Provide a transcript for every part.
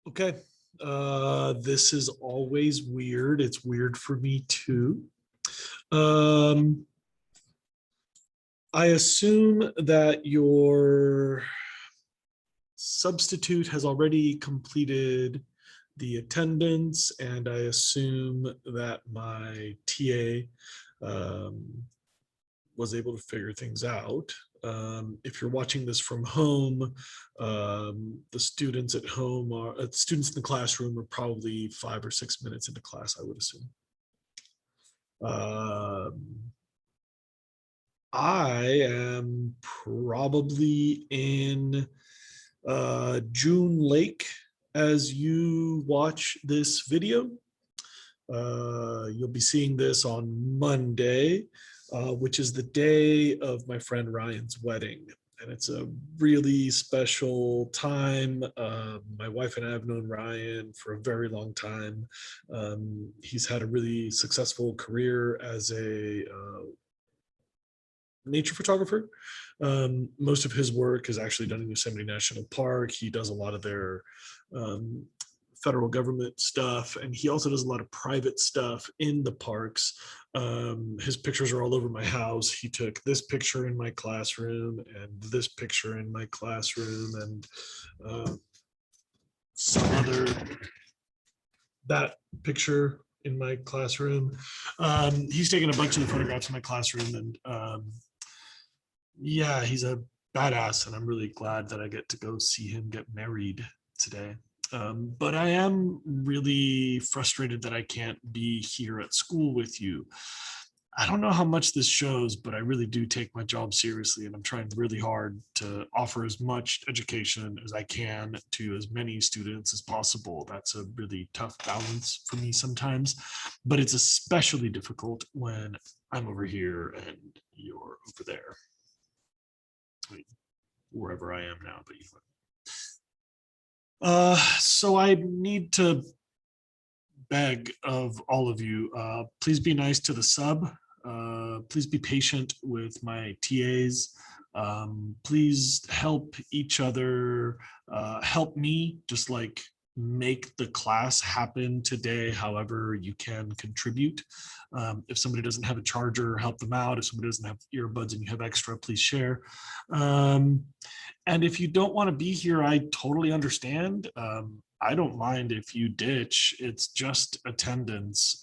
Okay. This is always weird. It's weird for me too. Um, I assume that your substitute has already completed the attendance, and I assume that my TA was able to figure things out. If you're watching this from home, the students at home are students in the classroom are probably 5 or 6 minutes into class, I would assume. Um, I am probably in June Lake as you watch this video. You'll be seeing this on Monday, which is the day of my friend Ryan's wedding. And it's a really special time. My wife and I have known Ryan for a very long time. He's had a really successful career as a nature photographer. Most of his work is actually done in Yosemite National Park. He does a lot of their um, federal government stuff, and he also does a lot of private stuff in the parks. His pictures are all over my house. He took this picture in my classroom and this picture in my classroom and some other, that picture in my classroom. He's taken a bunch of the photographs in my classroom, and yeah, he's a badass, and I'm really glad that I get to go see him get married today. But I am really frustrated that I can't be here at school with you. I don't know how much this shows, but I really do take my job seriously, and I'm trying really hard to offer as much education as I can to as many students as possible. That's a really tough balance for me sometimes, but it's especially difficult when I'm over here and you're over there. Wherever I am now, but so I need to beg of all of you, please be nice to the sub. Please be patient with my TAs. Please help each other, help me, just like make the class happen today however you can contribute. If somebody doesn't have a charger, help them out. If somebody doesn't have earbuds and you have extra, please share. And if you don't want to be here, I totally understand. I don't mind if you ditch. It's just attendance.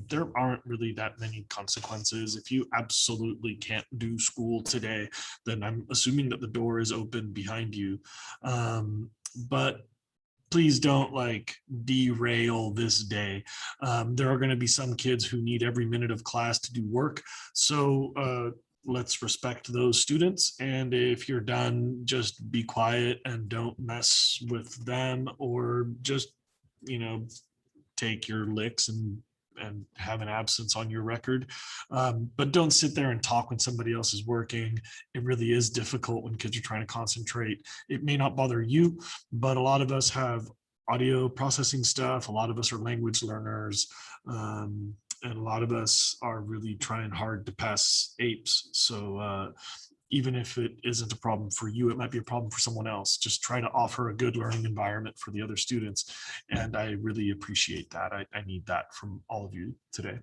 There aren't really that many consequences. If you absolutely can't do school today, then I'm assuming that the door is open behind you. But please don't like derail this day. There are going to be some kids who need every minute of class to do work. So let's respect those students. And if you're done, just be quiet and don't mess with them, or just, take your licks and have an absence on your record. But don't sit there and talk when somebody else is working. It really is difficult when kids are trying to concentrate. It may not bother you, but a lot of us have audio processing stuff. A lot of us are language learners. And a lot of us are really trying hard to pass APES. So even if it isn't a problem for you, it might be a problem for someone else. Just try to offer a good learning environment for the other students. And I really appreciate that. I need that from all of you today.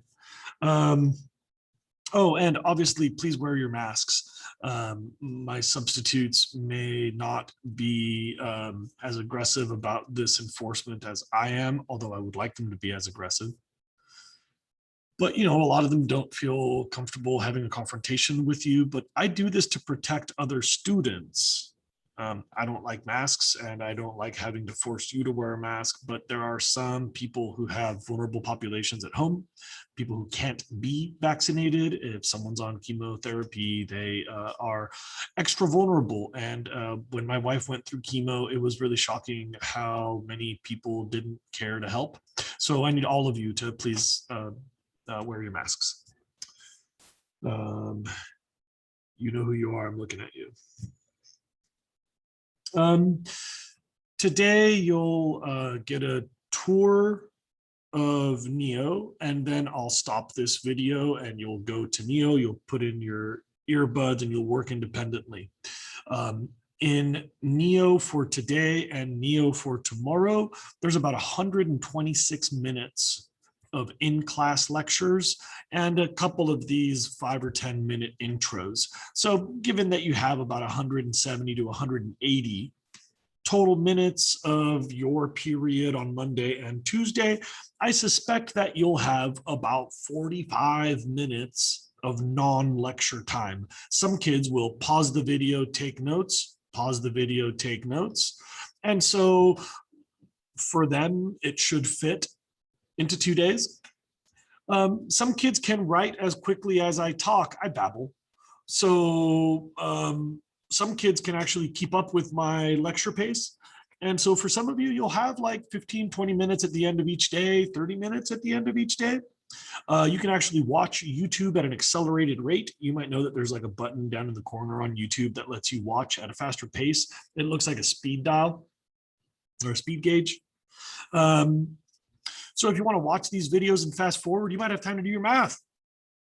Oh, and obviously, please wear your masks. My substitutes may not be as aggressive about this enforcement as I am, although I would like them to be as aggressive. But a lot of them don't feel comfortable having a confrontation with you. But I do this to protect other students. I don't like masks, and I don't like having to force you to wear a mask, but there are some people who have vulnerable populations at home, people who can't be vaccinated. If someone's on chemotherapy, they are extra vulnerable. And when my wife went through chemo, it was really shocking how many people didn't care to help. So I need all of you to please wear your masks. You know who you are. I'm looking at you. Today you'll get a tour of Neo, and then I'll stop this video and you'll go to Neo, you'll put in your earbuds and you'll work independently. In NEO for today and NEO for tomorrow, there's about 126 minutes of in-class lectures and a couple of these 5 or 10-minute intros. So given that you have about 170 to 180 total minutes of your period on Monday and Tuesday, I suspect that you'll have about 45 minutes of non-lecture time. Some kids will pause the video, take notes, pause the video, take notes. And so for them, it should fit into 2 days. Some kids can write as quickly as I talk. I babble. So some kids can actually keep up with my lecture pace. And so for some of you, you'll have like 15, 20 minutes at the end of each day, 30 minutes at the end of each day. You can actually watch YouTube at an accelerated rate. You might know that there's like a button down in the corner on YouTube that lets you watch at a faster pace. It looks like a speed dial or a speed gauge. So if you want to watch these videos and fast forward, you might have time to do your math.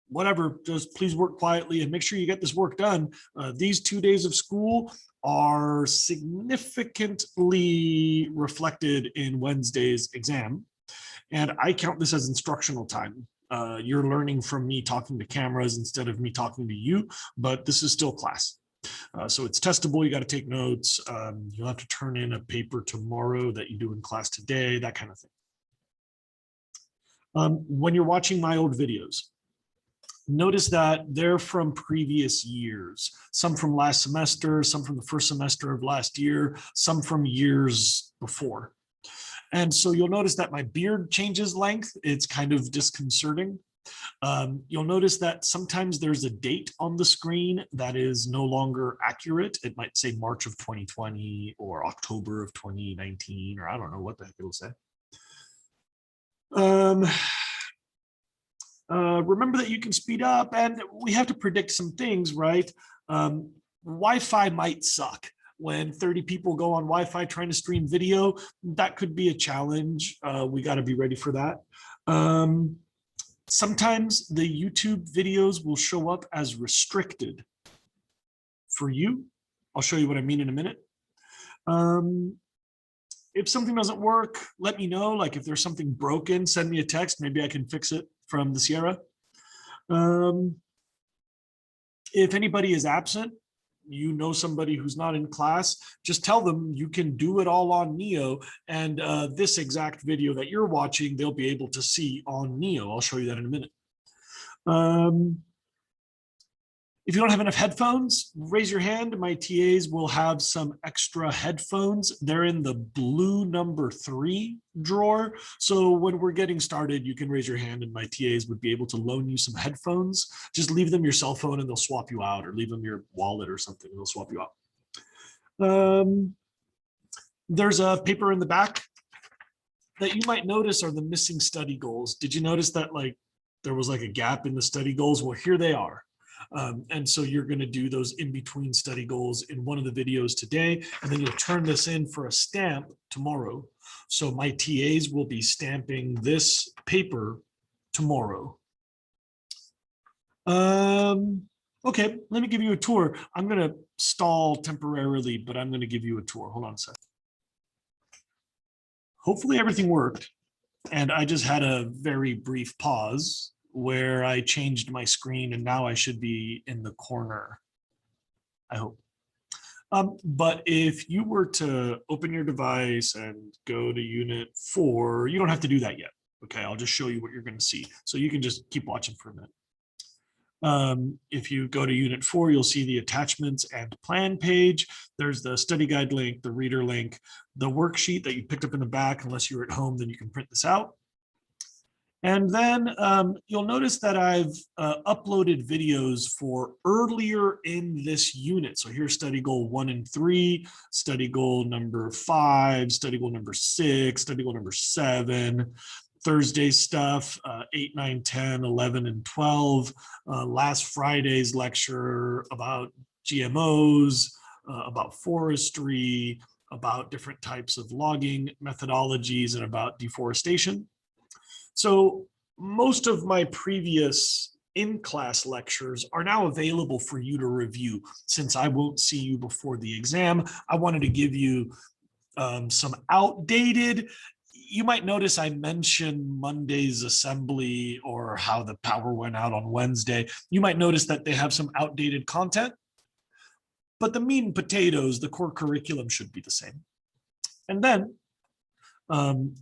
Whatever, just please work quietly and make sure you get this work done. These 2 days of school are significantly reflected in Wednesday's exam. And I count this as instructional time. You're learning from me talking to cameras instead of me talking to you, but this is still class. So it's testable, you got to take notes. You'll have to turn in a paper tomorrow that you do in class today, that kind of thing. When you're watching my old videos, notice that they're from previous years, some from last semester, some from the first semester of last year, some from years before. And so you'll notice that my beard changes length. It's kind of disconcerting. You'll notice that sometimes there's a date on the screen that is no longer accurate. It might say March of 2020 or October of 2019, or I don't know what the heck it'll say. Remember that you can speed up, and we have to predict some things, right? Wi-Fi might suck. When 30 people go on Wi-Fi trying to stream video, that could be a challenge. We got to be ready for that. Sometimes the YouTube videos will show up as restricted for you. I'll show you what I mean in a minute. If something doesn't work, let me know. Like if there's something broken, send me a text. Maybe I can fix it from the Sierra. If anybody is absent, you know somebody who's not in class, just tell them you can do it all on Neo, and this exact video that you're watching, they'll be able to see on Neo. I'll show you that in a minute. If you don't have enough headphones, raise your hand. My TAs will have some extra headphones. They're in the blue number 3 drawer. So when we're getting started, you can raise your hand and my TAs would be able to loan you some headphones. Just leave them your cell phone and they'll swap you out, or leave them your wallet or something and they'll swap you out. There's a paper in the back that you might notice are the missing study goals. Did you notice that like there was like a gap in the study goals? Well, here they are. And so you're going to do those in between study goals in one of the videos today, and then you'll turn this in for a stamp tomorrow. So my TAs will be stamping this paper tomorrow. Okay, let me give you a tour. I'm going to stall temporarily, but I'm going to give you a tour. Hold on a sec. Hopefully everything worked. And I just had a very brief pause where I changed my screen and now I should be in the corner, I hope. But if you were to open your device and go to Unit 4, you don't have to do that yet. Okay, I'll just show you what you're going to see. So you can just keep watching for a minute. If you go to Unit 4, you'll see the attachments and plan page. There's the study guide link, the reader link, the worksheet that you picked up in the back. Unless you're at home, then you can print this out. And then you'll notice that I've uploaded videos for earlier in this unit. So here's study goal 1 and 3, study goal number 5, study goal number 6, study goal number 7, Thursday stuff, 8, 9, 10, 11, and 12. Last Friday's lecture about GMOs, about forestry, about different types of logging methodologies, and about deforestation. So most of my previous in-class lectures are now available for you to review. Since I won't see you before the exam, I wanted to give you some outdated. You might notice I mentioned Monday's assembly or how the power went out on Wednesday. You might notice that they have some outdated content, but the meat and potatoes, the core curriculum should be the same. And then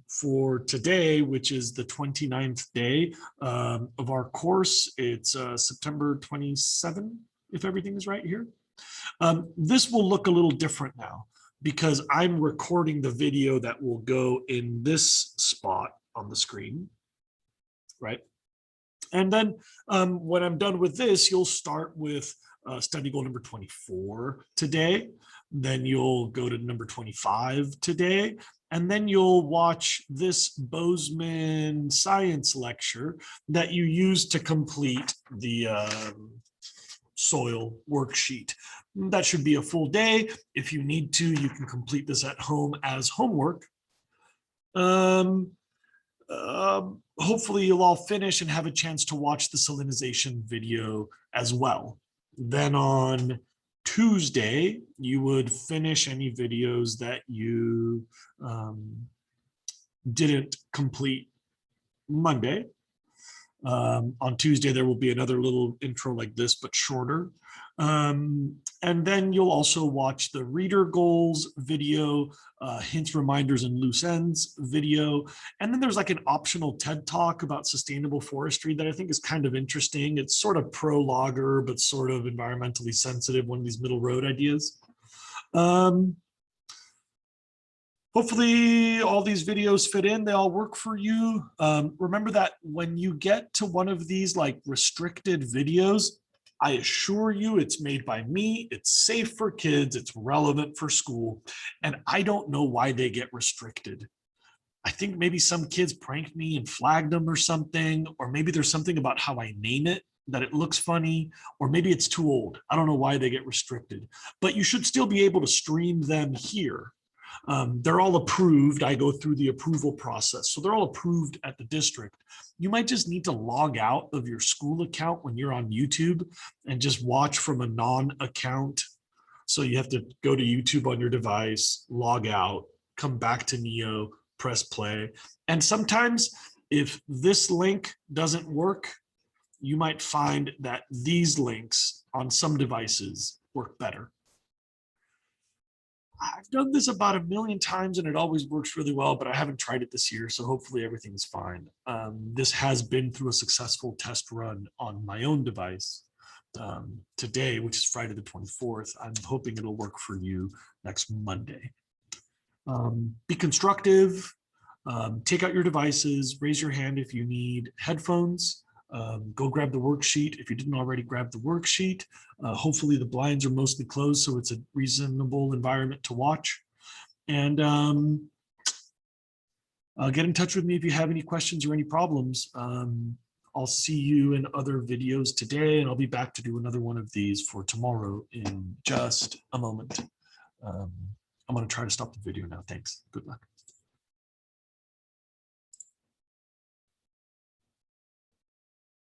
for today, which is the 29th day of our course, it's September 27, if everything is right here. This will look a little different now because I'm recording the video that will go in this spot on the screen, right? And then when I'm done with this, you'll start with study goal number 24 today. Then you'll go to number 25 today. And then you'll watch this Bozeman science lecture that you use to complete the soil worksheet. That should be a full day. If you need to, you can complete this at home as homework. Hopefully you'll all finish and have a chance to watch the salinization video as well. Then on Tuesday, you would finish any videos that you didn't complete Monday. On Tuesday, there will be another little intro like this, but shorter. And then you'll also watch the reader goals video, hints, reminders, and loose ends video. And then there's like an optional TED talk about sustainable forestry that I think is kind of interesting. It's sort of pro-logger, but sort of environmentally sensitive, one of these middle road ideas. Hopefully all these videos fit in, they all work for you. Remember that when you get to one of these like restricted videos, I assure you it's made by me, it's safe for kids, it's relevant for school, and I don't know why they get restricted. I think maybe some kids pranked me and flagged them or something, or maybe there's something about how I name it that it looks funny, or maybe it's too old. I don't know why they get restricted, but you should still be able to stream them here. They're all approved. I go through the approval process. So they're all approved at the district. You might just need to log out of your school account when you're on YouTube and just watch from a non-account. So you have to go to YouTube on your device, log out, come back to Neo, press play. And sometimes if this link doesn't work, you might find that these links on some devices work better. I've done this about 1 million times and it always works really well, but I haven't tried it this year, so hopefully everything's fine. This has been through a successful test run on my own device today, which is Friday the 24th. I'm hoping it'll work for you next Monday. Be constructive, take out your devices, raise your hand if you need headphones. Go grab the worksheet if you didn't already grab the worksheet. Hopefully the blinds are mostly closed, so it's a reasonable environment to watch. And get in touch with me if you have any questions or any problems. I'll see you in other videos today, and I'll be back to do another one of these for tomorrow in just a moment. I'm going to try to stop the video now. Thanks. Good luck.